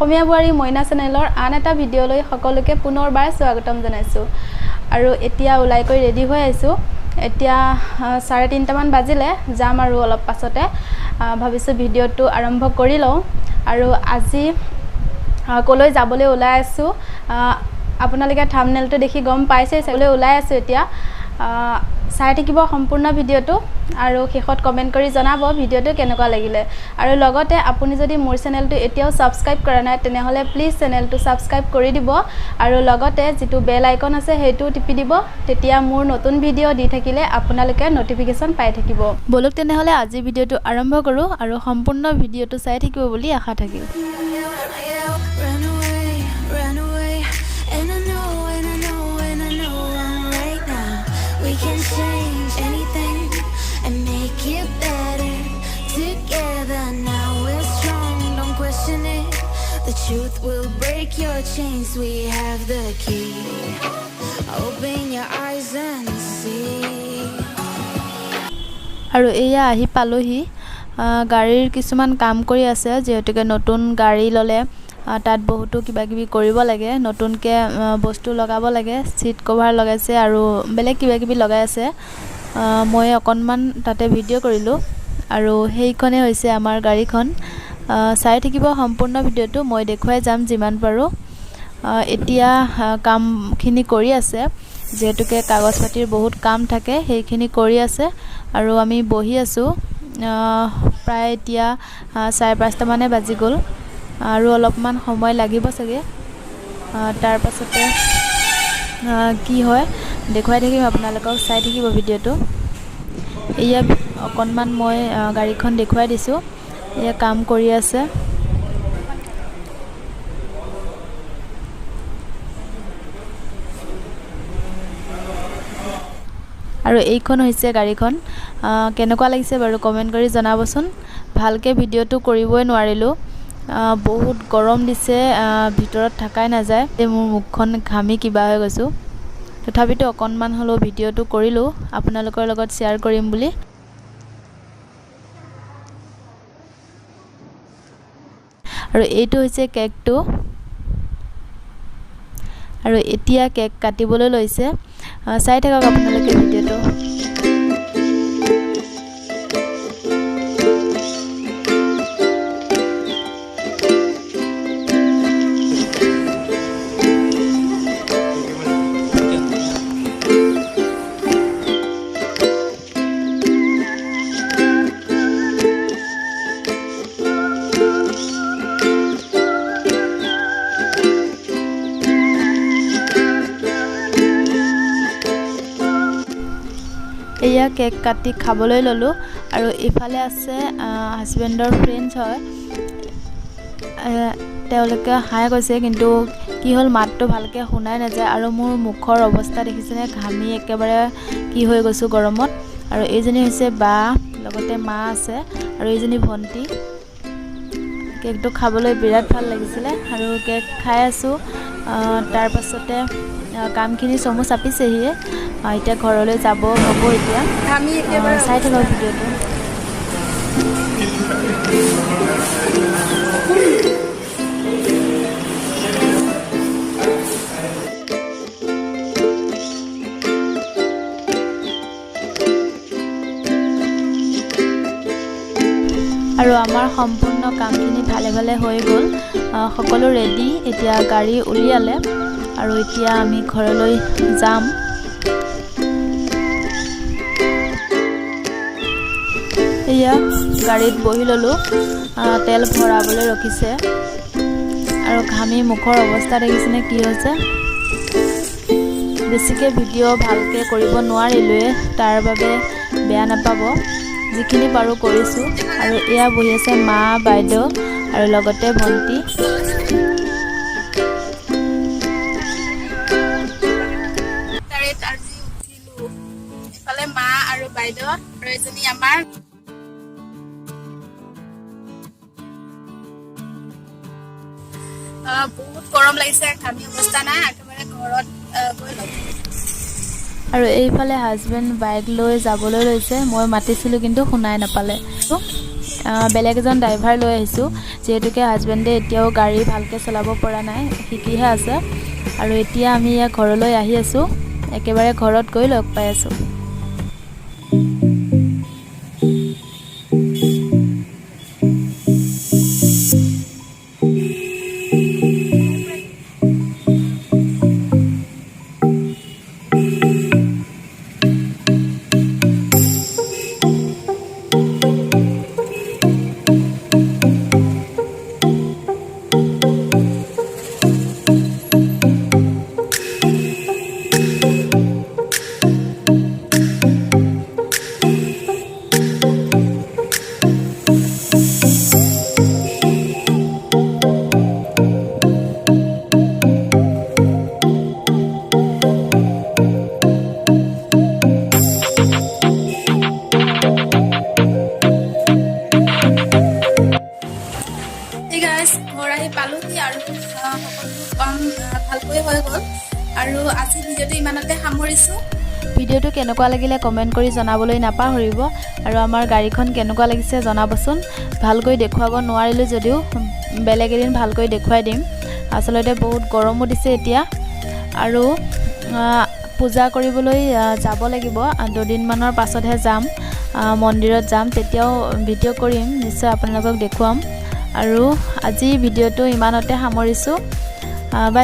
অসমীয়া বোৱাৰী মইনা চেনেলৰ আন এটা ভিডিঅ'লৈ সকলোকে পুনৰবাৰ স্বাগতম জনাইছোঁ আৰু এতিয়া ওলাই কৰি ৰেডি হৈ আছোঁ এতিয়া 3:30 মান বাজিলে যাম আৰু অলপ পাছতে ভাবিছোঁ ভিডিঅ'টো আৰম্ভ কৰি লওঁ আৰু আজি কলৈ যাবলৈ ওলাই আছোঁ আপোনালোকে থাম্বনেলটো দেখি গম পাইছে চাবলৈ ওলাই আছোঁ এতিয়া চাই থাকিব সম্পূৰ্ণ ভিডিঅ'টো আৰু শেষত কমেন্ট কৰি জনাব ভিডিঅ'টো কেনেকুৱা লাগিলে আৰু লগতে আপুনি যদি মোৰ চেনেলটো এতিয়াও সাবস্ক্ৰাইব কৰা নাই তেনেহলে প্লিজ চেনেলটো সাবস্ক্ৰাইব কৰি দিব আৰু লগতে যেটো বেল আইকন আছে হেতু টিপি দিব তেতিয়া মোৰ নতুন ভিডিঅ' দি থাকিলে আপোনালোকে নটিফিকেশন পাই থাকিব বলক তেনেহলে আজি ভিডিঅ'টো আৰম্ভ কৰো আৰু সম্পূৰ্ণ ভিডিঅ'টো চাই থাকিব বুলি আশা থাকিল Change anything and make it better together. Now we're strong, don't question it. The truth will break your chains. We have the key. Open your eyes and see. আৰু এয়া আহি পালোহি গাড়ীৰ কিছুমান কাম কৰি আছে যেহেতুকে নতুন গাড়ী ললে তাত বহুতো কিবা কিবি কৰিব লাগে নতুনকে বস্তু লগাব লাগে সিট কভাৰ লগাইছে আৰু বেলেগ কিবা কিবি লগাই আছে মই অকনমান তাতে ভিডিঅ' কৰিলো আৰু হেইখনে হৈছে আমাৰ গাড়ীখন চাই থাকিব সম্পূৰ্ণ ভিডিঅ'টো মই দেখুৱাই যাম যিমান পাৰো এতিয়া কামখিনি কৰি আছে যেহেতুকে কাগজ পাতিৰ বহুত কাম থাকে হেইখিনি কৰি আছে আৰু আমি বহি আছো প্ৰায় এতিয়া 5:30 মানে বাজি গ'ল আৰু অলপমান সময় লাগিব সগে তাৰ পাছতে কি হয় দেখুৱাই থাকিম আপোনালোকক চাই থাকিব ভিডিঅ'টো এয়া অকনমান মই গাড়ীখন দেখুৱাই দিছো এয়া কাম কৰি আছে আৰু এইখন হৈছে গাড়ীখন কেনেকুৱা লাগিছে বাৰু কমেন্ট কৰি জনাবচোন ভালকে ভিডিঅ'টো কৰিবই নোৱাৰিলো বহুত গৰম দিছে ভিতৰত থাকাই না যায় মোৰ মুখখন ঘামি কিবা হৈ গৈছো তথাপিতো অকনমান হলো ভিডিঅ'টো কৰিলো আপোনালোকৰ লগত শেয়াৰ কৰিম বুলি আৰু এইটো হৈছে কেকটো আৰু এতিয়া কেক কাটিবলৈ লৈছে চাই থাকক আপোনালোকে ভিডিঅ'টো এয়া কেক কাটি খাবলৈ ললো আৰু ইফালে আছে হাজবেণ্ডৰ ফ্ৰেন্ডছ হয় তেওঁলোকে হাই কৈছে কিন্তু কি হল মাতটো ভালকে শুনাই নাযায় আৰু মোৰ মুখৰ অৱস্থা দেখিছেনে ঘামি একেবাৰে কি হৈ গৈছো গৰমত আৰু এইজনী হৈছে বা লগতে মা আছে আৰু এইজনী ভন্টি কেকটো খাবলৈ বিৰাট ভাল লাগিছিল আৰু কেক খাই আছো তাৰ পাছতে কামখিনি সমু চাপিছেহি এতিয়া ঘৰলৈ যাব হ'ব এতিয়া আমি একেবাৰে চাই থাকক ভিডিঅ'টো আৰু আমাৰ সম্পূৰ্ণ কামখিনি ভালে ভালে হৈ গ'ল সকলো ৰেডি এতিয়া গাড়ী উলিয়ালে আৰু এতিয়া আমি ঘৰলৈ যাম এয়া গাড়ীত বহি ললো তেল ভৰাবলৈ ৰখিছে আৰু ঘামি মুখৰ অৱস্থা দেখিছেনে কি হৈছে বেছিকে ভিডিঅ' ভালকে কৰিব নোৱাৰিলোৱে তাৰ বাবে বেয়া নাপাব যিখিনি পাৰো কৰিছো আৰু এয়া বহি আছে মা বাইদেউ আৰু লগতে ভন্টি আজি উঠিলো এফালে মা আৰু বাইদেউ আৰু এজনী আমাৰ বহুত গৰম লাগিছে ঘামি অৱস্থা নাই একেবাৰে ঘৰত গৈ লওঁ আৰু এইফালে হাজবেণ্ড বাইক লৈ যাবলৈ লৈছে মই মাতিছিলো কিন্তু শুনাই নাপালে বেলেগ এজন ড্ৰাইভাৰ লৈ আহিছোঁ যিহেতুকে হাজবেণ্ডে এতিয়াও গাড়ী ভালকৈ চলাব পৰা নাই শিকিহে আছে আৰু এতিয়া আমি ইয়াৰ ঘৰলৈ আহি আছোঁ একেবাৰে ঘৰত গৈ লগ পাই আছোঁ ঘৰ আহি পালোহি আৰু সকলো কাম ভালকৈ হৈ গ'ল আৰু আজি ভিডিঅ'টো ইমানতে সামৰিছোঁ ভিডিঅ'টো কেনেকুৱা লাগিলে কমেণ্ট কৰি জনাবলৈ নাপাহৰিব আৰু আমাৰ গাড়ীখন কেনেকুৱা লাগিছে জনাবচোন ভালকৈ দেখুৱাব নোৱাৰিলোঁ যদিও বেলেগ এদিন ভালকৈ দেখুৱাই দিম আচলতে বহুত গৰমো দিছে এতিয়া আৰু পূজা কৰিবলৈ যাব লাগিব দুদিনমানৰ পাছতহে যাম মন্দিৰত যাম তেতিয়াও ভিডিঅ' কৰিম নিশ্চয় আপোনালোকক দেখুৱাম আৰু আজি ভিডিঅ'টো ইমানতে সামৰিছোঁ বাই